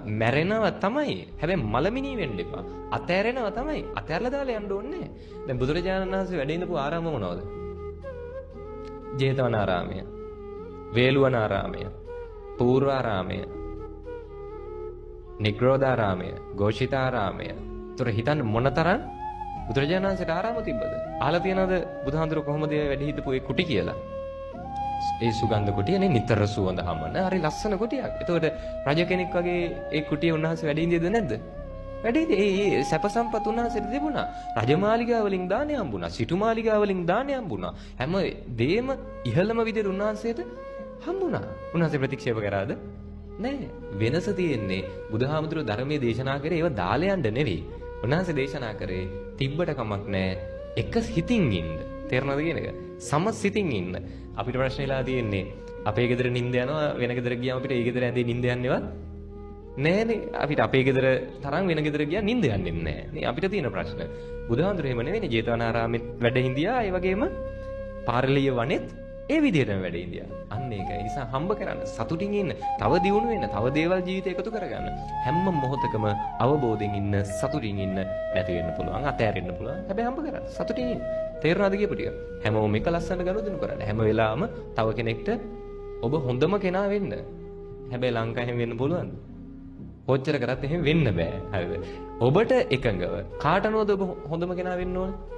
මැරෙනවා තමයි. හැබැයි මලමිනී වෙන්න එපා. අතෑරෙනවා තමයි. අතෑරලා දාලා යන්න ඕනේ. දැන් බුදුරජාණන් වහන්සේ වැඩ ඉඳපු ආරාම මොනවද? ජේතවනාරාමය, වේළුවනාරාමය, පූර්වාරාමය, නිග්‍රෝධාරාමය, ഘോഷිතාරාමය. ඒතර හිතන්න මොනතරම් බුදුරජාණන් වහන්සේට ආරාම තිබ්බද? අහලා තියනවද බුදුහාඳුර කොහොමද වැඩ හිටපු ඒ කුටි කියලා? ඒ සුගන්ධ කුටියනේ නිතර සුවඳ හමන. හරි ලස්සන කුටියක්. එතකොට රජ කෙනෙක් වගේ ඒ කුටිය උන්වහන්සේ වැඩ ඉඳියද නැද්ද? වැඩ ඉඳි ඒ සැප සම්පත් උන්වහන්සේට තිබුණා. රජමාලිගා වලින් දානය හම්බුණා. සිටුමාලිගා වලින් දානය හම්බුණා. හැම දෙයක්ම ඉහළම විදිහට උන්වහන්සේට හම්බුණා. උන්වහන්සේ ප්‍රතික්ෂේප කරාද? නෑ. වෙනස තියෙන්නේ බුදුහාමුදුරුවෝ ධර්මයේ දේශනා කරේ ඒව දාලා යන්න නෙවෙයි. උන්වහන්සේ දේශනා කරේ තිබ්බට කමක් නෑ. එක හිතින් ඉන්න. තේරෙනවද කියන එක? සමසිතින් ඉන්න. අපිට ප්‍රශ්නේලා තියෙන්නේ අපේ ගෙදර නිින්ද යනවා වෙන ගෙදර ගියාම අපිට ඒ ගෙදර ඇඳේ නිින්ද යන්නේවත් නෑනේ. අපිට අපේ ගෙදර තරම් වෙන ගෙදර ගියා නිින්ද යන්නේ නෑ. නේ අපිට තියෙන ප්‍රශ්න. බුදුහාමුදුරුවෝ එහෙම නෙවෙයි. ජේතවනාරාමෙත් වැඩ හිඳියා. ඒ වගේම පාරලිය වනෙත් ඒ විදිහටම වැඩ හිඳියා. අන්න ඒකයි. ඒ නිසා හම්බ කරන්න, සතුටින් ඉන්න, තව දියුණු වෙන්න, තව දේවල් ජීවිතේ එකතු කරගන්න. හැම මොහොතකම අවබෝධයෙන් ඉන්න, සතුටින් ඉන්න, නැති වෙන්න පුළුවන්, අතෑරෙන්න පුළුවන්. හැබැයි හම්බ කරන්න, සතුටින් ඉන්න. තේරුණාද කියපු ටික? හැමෝම එක ලස්සනට ගනුදෙනු කරන්න. හැම වෙලාවම තව කෙනෙක්ට ඔබ හොඳම කෙනා වෙන්න. හැබැයි ලංකාවෙන් වෙන්න පුළුවන්ද? කොච්චර කරත් එහෙම වෙන්න බෑ. හරිද? ඔබට එකඟව කාටනෝද ඔබ හොඳම කෙනා වෙන්න ඕනේ?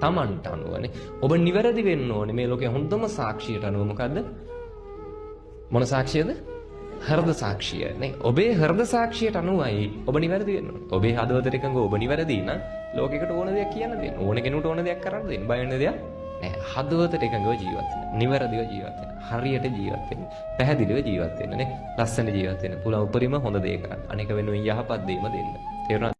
තමන්ට අනුවනේ. ඔබ නිවැරදි වෙන්න ඕනේ. මේ ලෝකේ හොඳම සාක්ෂියට අනුව මොකද්ද? මොන සාක්ෂියද? හෘද සාක්ෂිය නේ. ඔබේ හෘද සාක්ෂියට අනුවයි ඔබ නිවැරදි වෙන්න ඕනේ. ඔබේ හදවතට එකඟව ඔබ නිවැරදි නම් ලෝකෙකට ඕන දෙයක් කියන්න දෙන්න. ඕන කෙනෙකුට ඕන දෙයක් කරන්න දෙන්න. බය වෙන දෙයක් නෑ. හදවතට එකඟව ජීවත් වෙන්න. නිවැරදිව ජීවත් වෙන්න. හරියට ජීවත් වෙන්න. පැහැදිලිව ජීවත් වෙන්න නේ. ලස්සන ජීවත් වෙන්න. පුළුවන් උපරිම හොඳ දේ කරන්න. අනික වෙනුවෙන් යහපත් දේම දෙන්න. තේරුණාද?